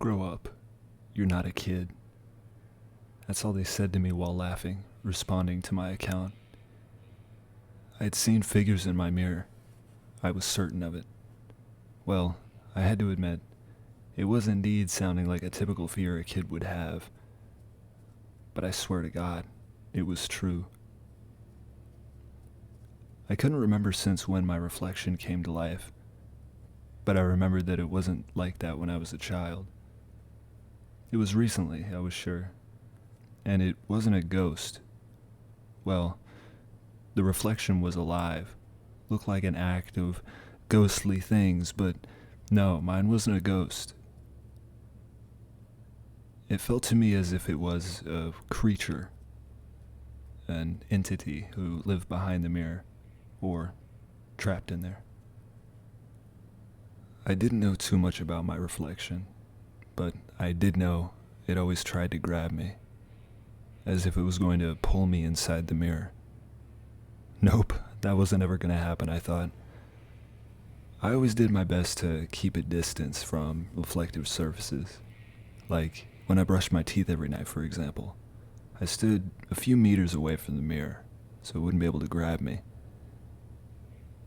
Grow up. You're not a kid. That's all they said to me while laughing, responding to my account. I had seen figures in my mirror. I was certain of it. Well, I had to admit, it was indeed sounding like a typical fear a kid would have. But I swear to God, it was true. I couldn't remember since when my reflection came to life, but I remembered that it wasn't like that when I was a child. It was recently, I was sure, and it wasn't a ghost. Well, the reflection was alive, looked like an act of ghostly things, but no, mine wasn't a ghost. It felt to me as if it was a creature, an entity who lived behind the mirror, or trapped in there. I didn't know too much about my reflection, but I did know it always tried to grab me, as if it was going to pull me inside the mirror. Nope, that wasn't ever going to happen, I thought. I always did my best to keep a distance from reflective surfaces, like when I brushed my teeth every night, for example. I stood a few meters away from the mirror, so it wouldn't be able to grab me.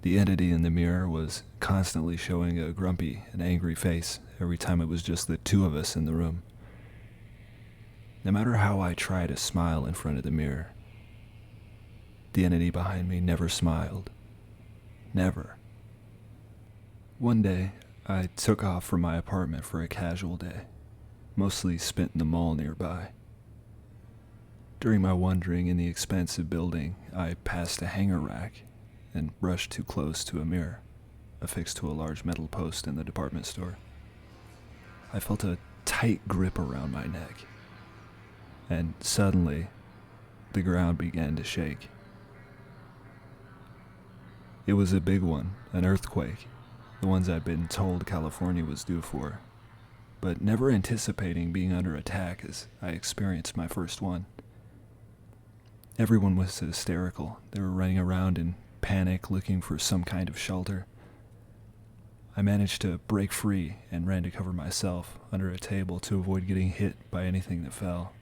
The entity in the mirror was constantly showing a grumpy and angry face every time it was just the two of us in the room. No matter how I tried to smile in front of the mirror, the entity behind me never smiled. Never. One day, I took off from my apartment for a casual day, mostly spent in the mall nearby. During my wandering in the expansive building, I passed a hanger rack and brushed too close to a mirror, affixed to a large metal post in the department store. I felt a tight grip around my neck, and suddenly, the ground began to shake. It was a big one, an earthquake, the ones I'd been told California was due for, but never anticipating being under attack as I experienced my first one. Everyone was hysterical. They were running around in panic, looking for some kind of shelter. I managed to break free and ran to cover myself under a table to avoid getting hit by anything that fell.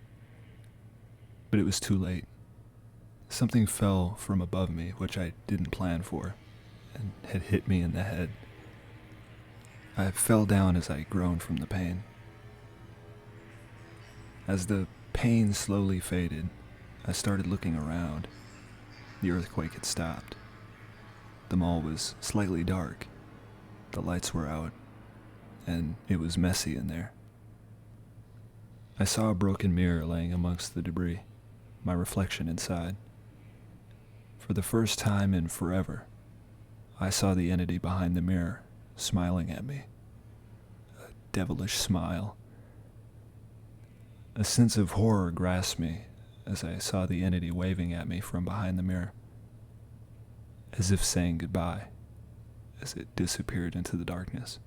But it was too late. Something fell from above me, which I didn't plan for, and had hit me in the head. I fell down as I groaned from the pain. As the pain slowly faded, I started looking around. The earthquake had stopped. The mall was slightly dark. The lights were out, and it was messy in there. I saw a broken mirror laying amongst the debris, my reflection inside. For the first time in forever, I saw the entity behind the mirror smiling at me. A devilish smile. A sense of horror grasped me as I saw the entity waving at me from behind the mirror, as if saying goodbye, as it disappeared into the darkness.